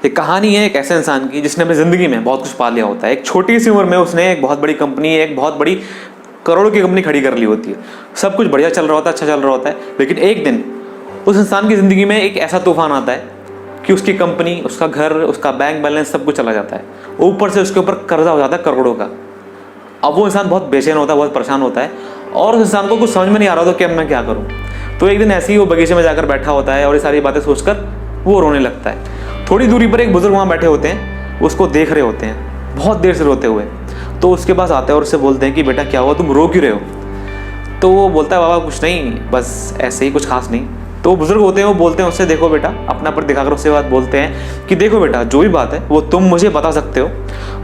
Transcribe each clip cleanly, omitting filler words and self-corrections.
एक कहानी है एक ऐसे इंसान की जिसने अपनी ज़िंदगी में बहुत कुछ पा लिया होता है। एक छोटी सी उम्र में उसने एक बहुत बड़ी कंपनी, एक बहुत बड़ी करोड़ों की कंपनी खड़ी कर ली होती है। सब कुछ बढ़िया चल रहा होता है, अच्छा चल रहा होता है। लेकिन एक दिन उस इंसान की ज़िंदगी में एक ऐसा तूफान आता है कि उसकी कंपनी, उसका घर, उसका बैंक बैलेंस सब कुछ चला जाता है। ऊपर से उसके ऊपर कर्जा हो जाता है करोड़ों का। अब वो इंसान बहुत बेचैन होता है, बहुत परेशान होता है और उस इंसान को कुछ समझ में नहीं आ रहा होता कि अब मैं क्या करूँ। तो एक दिन ऐसे ही वो बगीचे में जाकर बैठा होता है और ये सारी बातें सोचकर वो रोने लगता है। थोड़ी दूरी पर एक बुजुर्ग वहाँ बैठे होते हैं, उसको देख रहे होते हैं बहुत देर से रोते हुए। तो उसके पास आते हैं और उससे बोलते हैं कि बेटा क्या हुआ, तुम रो क्यों रहे हो? तो वो बोलता है बाबा कुछ नहीं, बस ऐसे ही, कुछ खास नहीं। तो बुजुर्ग होते हैं, वो बोलते हैं उससे देखो बेटा, अपना पर दिखाकर उससे बात बोलते हैं कि देखो बेटा जो भी बात है वो तुम मुझे बता सकते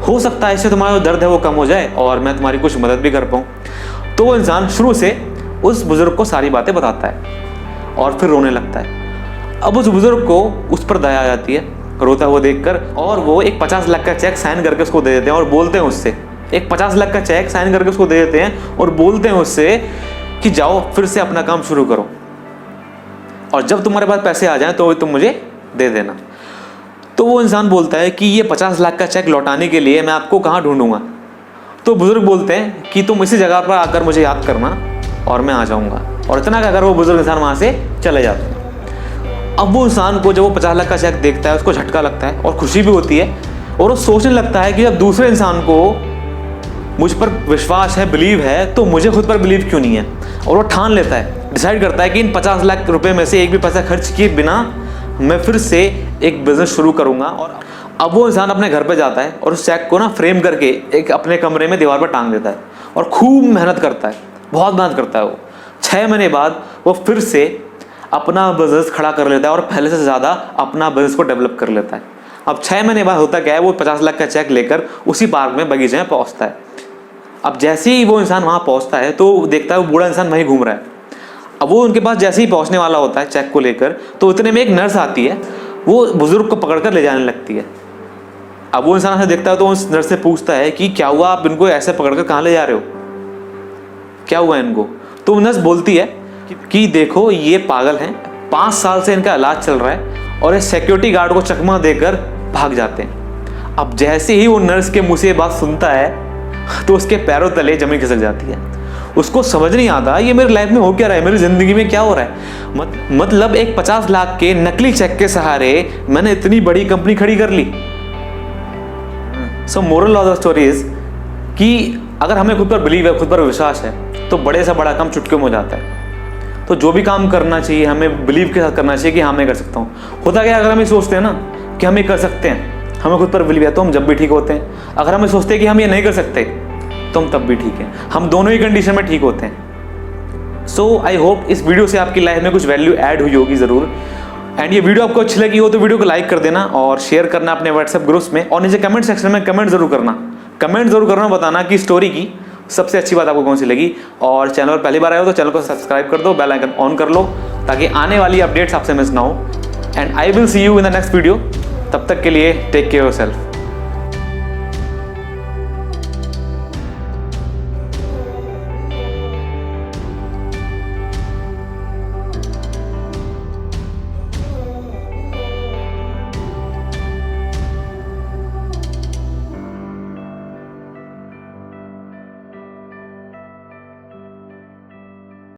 हो सकता है इससे तुम्हारा जो दर्द है वो कम हो जाए और मैं तुम्हारी कुछ मदद भी कर पाऊँ। तो वो इंसान शुरू से उस बुजुर्ग को सारी बातें बताता है और फिर रोने लगता है। अब उस बुजुर्ग को उस पर दया आ जाती है रोता हुआ देखकर और वो एक 50 लाख का चेक साइन करके उसको दे देते हैं और बोलते हैं उससे, एक 50 लाख का चेक साइन करके उसको दे देते हैं और बोलते हैं उससे कि जाओ फिर से अपना काम शुरू करो और जब तुम्हारे पास पैसे आ जाएं तो तुम मुझे दे देना। तो वो इंसान बोलता है कि ये 50 लाख का चेक लौटाने के लिए मैं आपको कहाँ ढूंढूंगा? तो बुजुर्ग बोलते हैं कि तुम इसी जगह पर आकर मुझे याद करना और मैं आ जाऊंगा। और इतना कहकर वो बुजुर्ग इंसान वहाँ से चले जाते हैं। अब वो इंसान को जब वो 50 लाख का चेक देखता है उसको झटका लगता है और खुशी भी होती है और वो सोचने लगता है कि जब दूसरे इंसान को मुझ पर विश्वास है, बिलीव है, तो मुझे खुद पर बिलीव क्यों नहीं है। और वो ठान लेता है, डिसाइड करता है कि इन 50 लाख रुपए में से एक भी पैसा खर्च किए बिना मैं फिर से एक बिजनेस शुरू करूंगा। और अब वो इंसान अपने घर पे जाता है और उस चेक को ना फ्रेम करके एक अपने कमरे में दीवार पर टांग देता है और खूब मेहनत करता है, बहुत मेहनत करता है। वो 6 महीने बाद वो फिर से अपना बिजनेस खड़ा कर लेता है और पहले से ज़्यादा अपना बिजनेस को डेवलप कर लेता है। अब 6 महीने बाद होता क्या है, वो 50 लाख का चेक लेकर उसी पार्क में, बगीचे में पहुंचता है। अब जैसे ही वो इंसान वहाँ पहुँचता है तो देखता है वो बूढ़ा इंसान वहीं घूम रहा है। अब वो उनके पास जैसे ही पहुँचने वाला होता है चेक को लेकर, तो इतने में एक नर्स आती है, वो बुजुर्ग को पकड़कर ले जाने लगती है। अब वो इंसान ऐसे देखता है तो उस नर्स से पूछता है कि क्या हुआ, आप इनको ऐसे पकड़कर कहाँ ले जा रहे हो, क्या हुआ इनको? तो नर्स बोलती है कि देखो ये पागल हैं, 5 साल से इनका इलाज चल रहा है और इस सिक्योरिटी गार्ड को चकमा देकर भाग जाते हैं। अब जैसे ही वो नर्स के मुंह से ये बात सुनता है तो उसके पैरों तले जमीन खिसक जाती है। उसको समझ नहीं आता ये मेरी लाइफ में हो क्या रहा है, मेरी जिंदगी में क्या हो रहा है। मतलब एक 50 लाख के नकली चेक के सहारे मैंने इतनी बड़ी कंपनी खड़ी कर ली। So moral of the story is कि अगर हमें खुद पर बिलीव है, खुद पर विश्वास है, तो बड़े से बड़ा काम चुटकियों में हो जाता है। तो जो भी काम करना चाहिए हमें बिलीव के साथ करना चाहिए कि हाँ मैं कर सकता हूँ। होता क्या, अगर हम ये सोचते हैं ना कि हम ये कर सकते हैं, हमें खुद पर बिलीव है, तो हम जब भी ठीक होते हैं। अगर हम ये सोचते हैं कि हम ये नहीं कर सकते तो हम तब भी ठीक हैं। हम दोनों ही कंडीशन में ठीक होते हैं। सो आई होप इस वीडियो से आपकी लाइफ में कुछ वैल्यू ऐड हुई होगी ज़रूर। एंड ये वीडियो आपको अच्छी लगी हो तो वीडियो को लाइक कर देना और शेयर करना अपने व्हाट्सएप ग्रुप्स में, और नीचे कमेंट सेक्शन में कमेंट जरूर करना, बताना कि स्टोरी की सबसे अच्छी बात आपको कौन सी लगी। और चैनल पर पहली बार आए हो तो चैनल को सब्सक्राइब कर दो, बेल आइकन ऑन कर लो ताकि आने वाली अपडेट्स आपसे मिस ना हो। And I will see you in the next video. तब तक के लिए टेक केयर योरसेल्फ।